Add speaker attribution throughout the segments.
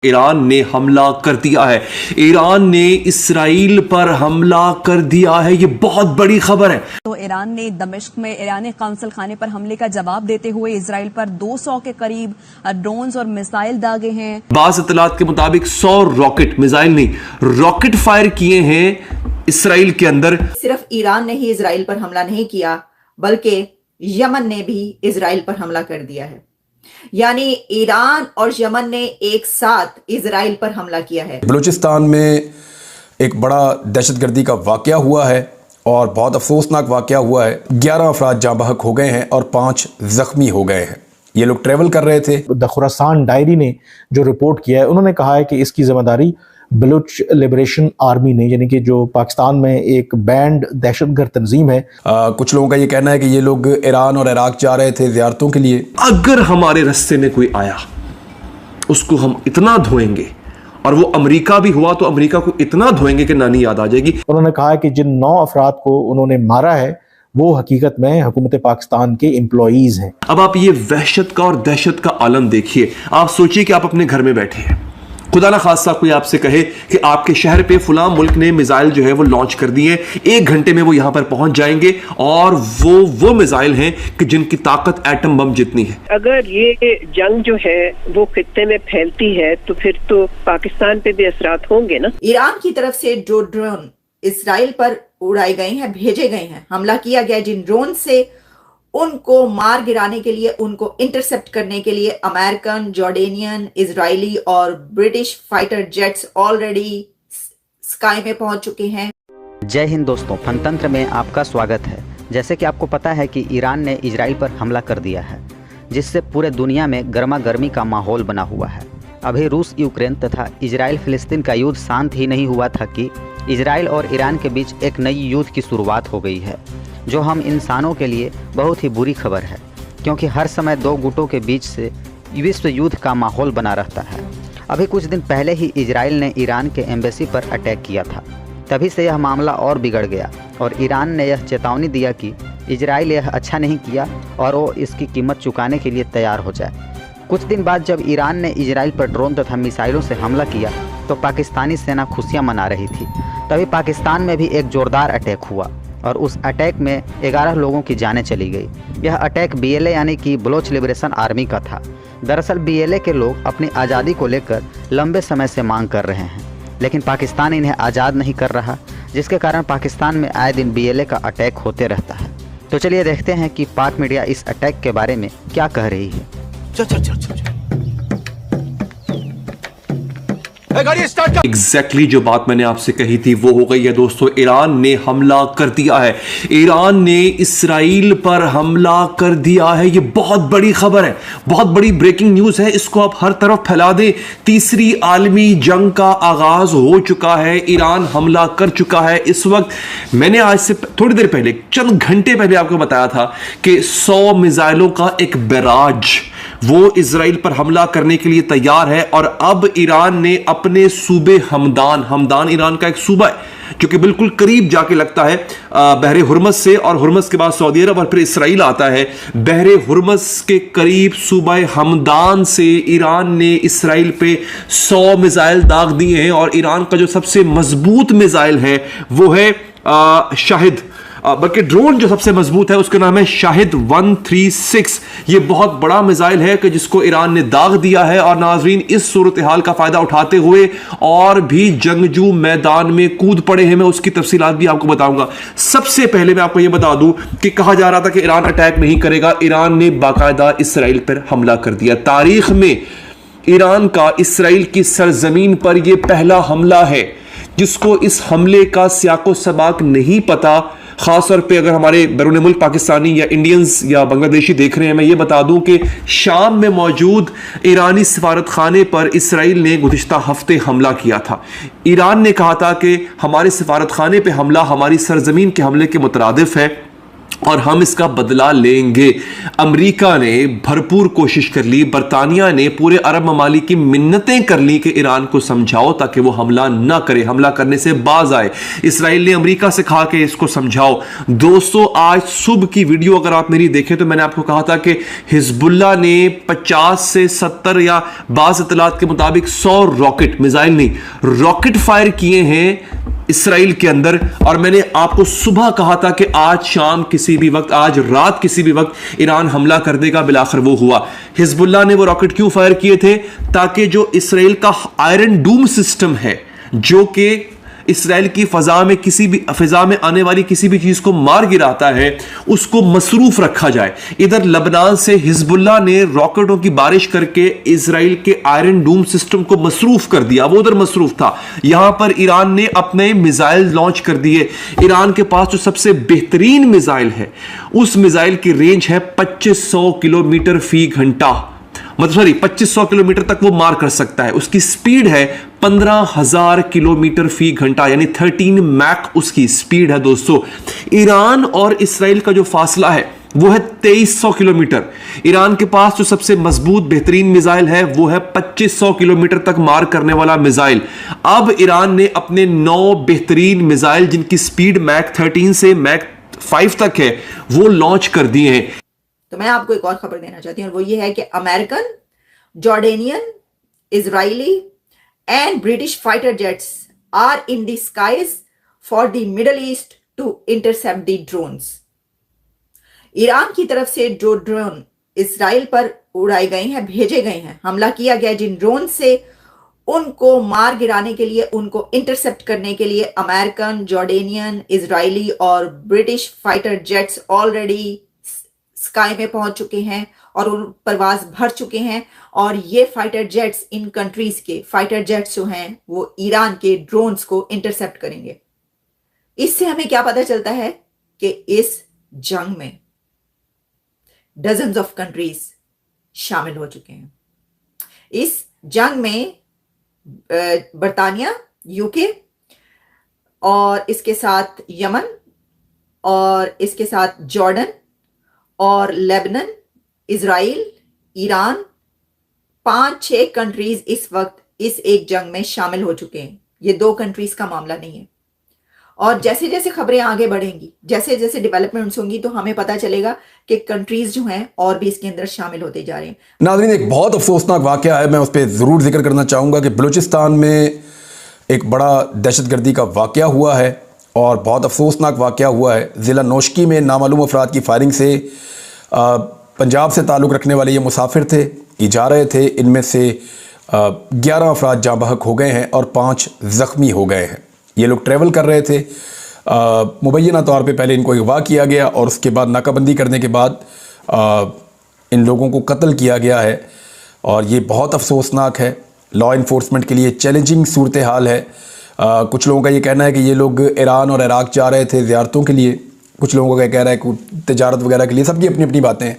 Speaker 1: Iran ने हमला कर दिया है। ईरान ने इसराइल पर हमला कर दिया है, ये बहुत बड़ी खबर है।
Speaker 2: तो ईरान ने दमिश्क में ईरानी काउंसिल खाने पर हमले का जवाब देते हुए इसराइल पर 200 के करीब ड्रोन्स और मिसाइल दागे हैं।
Speaker 1: बाज़ इत्तलात के मुताबिक 100 रॉकेट, मिसाइल नहीं, रॉकेट फायर किए हैं इसराइल के अंदर।
Speaker 3: सिर्फ ईरान ने ही इसराइल पर हमला नहीं किया, बल्कि यमन ने भी इसराइल पर हमला कर दिया है। यानी ईरान और यमन ने एक साथ इसराइल पर हमला किया है।
Speaker 4: बलूचिस्तान में एक बड़ा दहशतगर्दी का वाकया हुआ है और बहुत अफसोसनाक वाकया हुआ है। 11 अफराद जाँ बहक हो गए हैं और 5 जख्मी हो गए हैं। ये लोग ट्रेवल कर रहे थे।
Speaker 5: द खुरासान डायरी ने जो रिपोर्ट किया है, उन्होंने कहा है कि इसकी जिम्मेदारी बलूच लिबरेशन आर्मी ने, यानी कि जो पाकिस्तान में एक बैंड दहशतगर्द तंजीम है।
Speaker 4: कुछ लोगों का ये कहना है कि ये लोग ईरान और इराक जा रहे थे ज़ियारतों के लिए।
Speaker 1: अगर हमारे रास्ते में कोई आया, उसको हम इतना धोएंगे, और वो अमेरिका भी हुआ तो अमेरिका को इतना धोएंगे कि नानी याद आ जाएगी।
Speaker 5: उन्होंने कहा कि जिन 9 अफराद को उन्होंने मारा है वो हकीकत में हुकूमत पाकिस्तान के एम्प्लॉईज हैं।
Speaker 1: अब आप ये वहशत का और दहशत का आलम देखिए। आप सोचिए कि आप अपने घर में बैठे हैं, खुदा ना खास्ता कोई आपसे कहे कि आपके शहर पे फुला मुल्क ने मिसाइल जो है वो लॉन्च कर दिए, 1 घंटे में वो यहां पर पहुंच जाएंगे, और वो मिसाइल हैं कि जिनकी ताकत एटम बम जितनी है।
Speaker 6: अगर ये जंग जो है वो खित्ते में फैलती है तो फिर तो पाकिस्तान पे भी असरात होंगे ना।
Speaker 3: ईरान की तरफ से जो ड्रोन इसराइल पर उड़ाए गए हैं, भेजे गए हैं, हमला किया गया जिन ड्रोन से, उनको मार गिराने के लिए, उनको इंटरसेप्ट करने के लिए अमेरिकन, जॉर्डेनियन, इजरायली और British fighter jets already sky में पहुंच चुके हैं।
Speaker 7: जय हिंद दोस्तों, फनतंत्र में आपका स्वागत है। जैसे कि आपको पता है कि ईरान ने इजराइल पर हमला कर दिया है, जिससे पूरे दुनिया में गर्मा गर्मी का माहौल बना हुआ है। अभी रूस यूक्रेन तथा इजराइल फिलिस्तीन का युद्ध शांत ही नहीं हुआ था कि इजराइल और ईरान के बीच एक नई युद्ध की शुरुआत हो गई है, जो हम इंसानों के लिए बहुत ही बुरी खबर है, क्योंकि हर समय 2 गुटों के बीच से विश्व युद्ध का माहौल बना रहता है। अभी कुछ दिन पहले ही इजराइल ने ईरान के एम्बेसी पर अटैक किया था, तभी से यह मामला और बिगड़ गया और ईरान ने यह चेतावनी दिया कि इजराइल यह अच्छा नहीं किया और वो इसकी कीमत चुकाने के लिए तैयार हो जाए। कुछ दिन बाद जब ईरान ने इजराइल पर ड्रोन तथा मिसाइलों से हमला किया तो पाकिस्तानी सेना खुशियाँ मना रही थी। तभी पाकिस्तान में भी एक जोरदार अटैक हुआ और उस अटैक में 11 लोगों की जानें चली गई। यह अटैक BLA यानी कि बलोच लिबरेशन आर्मी का था। दरअसल BLA के लोग अपनी आज़ादी को लेकर लंबे समय से मांग कर रहे हैं, लेकिन पाकिस्तान इन्हें आज़ाद नहीं कर रहा, जिसके कारण पाकिस्तान में आए दिन BLA का अटैक होते रहता है। तो चलिए देखते हैं कि पाक मीडिया इस अटैक के बारे में क्या कह रही है।
Speaker 1: एग्जैक्टली जो बात मैंने आपसे कही थी वो हो गई है दोस्तों। ईरान ने हमला कर दिया है, ईरान ने इसराइल पर हमला कर दिया है। ये बहुत बड़ी खबर है, बहुत बड़ी ब्रेकिंग न्यूज है। इसको आप हर तरफ फैला दें। तीसरी आलमी जंग का आगाज हो चुका है, ईरान हमला कर चुका है। इस वक्त मैंने आज से थोड़ी देर पहले, चंद घंटे पहले आपको बताया था कि 100 मिसाइलों का एक बैराज वो इजराइल पर हमला करने के लिए तैयार है। और अब ईरान ने अपने सूबे हमदान ईरान का एक सूबा है जो कि बिल्कुल करीब जाके लगता है बहरे हुर्मस से, और हुर्मस के बाद सऊदी अरब और फिर इसराइल आता है। बहरे हुर्मस के करीब सूबा हमदान से ईरान ने इसराइल पे 100 मिसाइल दाग दिए हैं। और ईरान का जो सबसे मजबूत मिसाइल है वो है शाहिद, बल्कि ड्रोन जो सबसे मजबूत है उसका नाम है शाहिद 136। ये बहुत बड़ा मिसाइल है कि जिसको ईरान ने दाग दिया है। और नाजरीन, इस सूरत हाल का फायदा उठाते हुए और भी जंगजू मैदान में कूद पड़े हैं। मैं उसकी तफसीलात भी आपको बताऊंगा। सबसे पहले मैं आपको यह बता दूं कि कहा जा रहा था कि ईरान अटैक नहीं करेगा, ईरान ने बाकायदा इसराइल पर हमला कर दिया। तारीख में ईरान का इसराइल की सरजमीन पर यह पहला हमला है। जिसको इस हमले का सियाको सबाक नहीं पता, खासतौर पे अगर हमारे बैरून मुल्क पाकिस्तानी या इंडियंस या बांग्लादेशी देख रहे हैं, मैं ये बता दूं कि शाम में मौजूद ईरानी सफारत खाने पर इसराइल ने गुज़िश्ता हफ्ते हमला किया था। ईरान ने कहा था कि हमारे सफारत खाने पे हमला हमारी सरजमीन के हमले के मुतरादिफ है। और हम इसका बदला लेंगे। अमेरिका ने भरपूर कोशिश कर ली, बरतानिया ने पूरे अरब ममालिक की मिन्नतें कर ली कि ईरान को समझाओ ताकि वो हमला ना करे, हमला करने से बाज आए। इसराइल ने अमेरिका से कहा कि इसको समझाओ। दोस्तों, आज सुबह की वीडियो अगर आप मेरी देखें तो मैंने आपको कहा था कि हिजबुल्लाह ने 50 से 70 या बाज़ इतलात के मुताबिक 100 रॉकेट, मिसाइल नहीं, रॉकेट फायर किए हैं इसराइल के अंदर। और मैंने आपको सुबह कहा था कि आज शाम किसी भी वक्त, आज रात किसी भी वक्त ईरान हमला कर देगा। बिलाखिर वो हुआ। हिजबुल्लाह ने वो रॉकेट क्यों फायर किए थे? ताकि जो इसराइल का आयरन डूम सिस्टम है, जो कि इसराइल की फिजा में आने वाली किसी भी चीज को मार गिराता है, उसको मसरूफ रखा जाए। इधर लबनान से हिजबुल्लाह ने रॉकेटों की बारिश करके इसराइल के आयरन डूम सिस्टम को मसरूफ कर दिया, वो उधर मसरूफ था। यहां पर ईरान ने अपने मिसाइल लॉन्च कर दिए। ईरान के पास जो सबसे बेहतरीन मिसाइल है, उस मिसाइल की रेंज है 2500 किलोमीटर फी घंटा, मतलब 2500 किलोमीटर तक वो मार कर सकता है। उसकी स्पीड है 15,000 किलोमीटर फी घंटा, यानी 13 मैक उसकी स्पीड है। दोस्तों, ईरान और इसराइल का जो फासला है वो है 2300 किलोमीटर। ईरान के पास जो सबसे मजबूत बेहतरीन मिसाइल है वो है 2500 किलोमीटर तक मार करने वाला मिसाइल। अब ईरान ने अपने 9 बेहतरीन मिसाइल, जिनकी स्पीड मैक 13 से मैक 5 तक है, वो लॉन्च कर दिए हैं।
Speaker 3: तो मैं आपको एक और खबर देना चाहती हूँ, और वो ये है कि American, Jordanian, Israeli and British fighter jets are in the skies for the Middle East to intercept the drones. Iran की तरफ से जो ड्रोन इसराइल पर उड़ाए गए हैं, भेजे गए हैं, हमला किया गया, जिन ड्रोन से उनको मार गिराने के लिए, उनको इंटरसेप्ट करने के लिए अमेरिकन, जॉर्डेनियन, इजरायली और British fighter jets already sky में पहुंच चुके हैं और उन परवाज भर चुके हैं। और ये फाइटर जेट्स, इन कंट्रीज के फाइटर जेट्स जो हैं, वो ईरान के ड्रोन्स को इंटरसेप्ट करेंगे। इससे हमें क्या पता चलता है कि इस जंग में डजन्स ऑफ कंट्रीज शामिल हो चुके हैं। इस जंग में बरतानिया, यूके और इसके साथ यमन और इसके साथ जॉर्डन और लेबनान, इजराइल, ईरान, 5-6 कंट्रीज इस वक्त इस एक जंग में शामिल हो चुके हैं। ये 2 कंट्रीज का मामला नहीं है। और जैसे जैसे खबरें आगे बढ़ेंगी, जैसे जैसे डेवलपमेंट्स होंगी, तो हमें पता चलेगा कि कंट्रीज जो हैं और भी इसके अंदर शामिल होते जा रहे हैं।
Speaker 4: नाज़रीन, एक बहुत अफसोसनाक वाकया है, मैं उस पर ज़रूर जिक्र करना चाहूँगा कि बलूचिस्तान में एक बड़ा दहशतगर्दी का वाकया हुआ है और बहुत अफसोसनाक वाकया हुआ है। ज़िला नौशकी में नामालूम अफराद की फायरिंग से पंजाब से ताल्लुक़ रखने वाले ये मुसाफिर थे, ये जा रहे थे। इनमें से 11 अफराद जाँ बहक हो गए हैं और 5 ज़ख्मी हो गए हैं। ये लोग ट्रैवल कर रहे थे। मुबैना तौर पे पहले इनको अगवा किया गया और उसके बाद नाकाबंदी करने के बाद इन लोगों को कत्ल किया गया है। और ये बहुत अफसोसनाक है, लॉ इन्फोर्समेंट के लिए चैलेंजिंग सूरत हाल है। कुछ लोगों का ये कहना है कि ये लोग ईरान और इराक़ जा रहे थे ज़ियारतों के लिए, कुछ लोगों का कह रहा है कि तिजारत वगैरह के लिए, सबकी अपनी अपनी बातें हैं।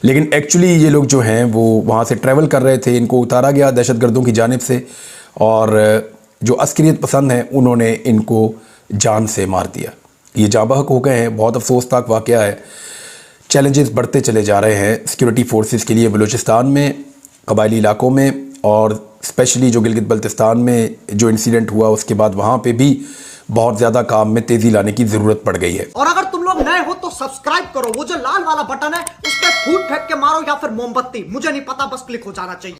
Speaker 4: लेकिन एक्चुअली ये लोग जो हैं वो वहाँ से ट्रैवल कर रहे थे, इनको उतारा गया दहशतगर्दों की जानिब से, और जो अस्करियत पसंद हैं उन्होंने इनको जान से मार दिया। ये जाँ बहक हो गए हैं। बहुत अफसोसनाक वाक़या है। चैलेंजेस बढ़ते चले जा रहे हैं सिक्योरिटी फोर्सेस के लिए बलूचिस्तान में, कबायली इलाकों में, और स्पेशली जो गिलगित बल्तिस्तान में जो इंसिडेंट हुआ उसके बाद वहाँ पे भी बहुत ज़्यादा काम में तेज़ी लाने की ज़रूरत पड़ गई है।
Speaker 8: और अगर तुम लोग नए हो तो सब्सक्राइब करो, वो जो लाल वाला बटन है उस पर फूट फेंक के मारो या फिर मोमबत्ती, मुझे नहीं पता, बस क्लिक हो जाना चाहिए।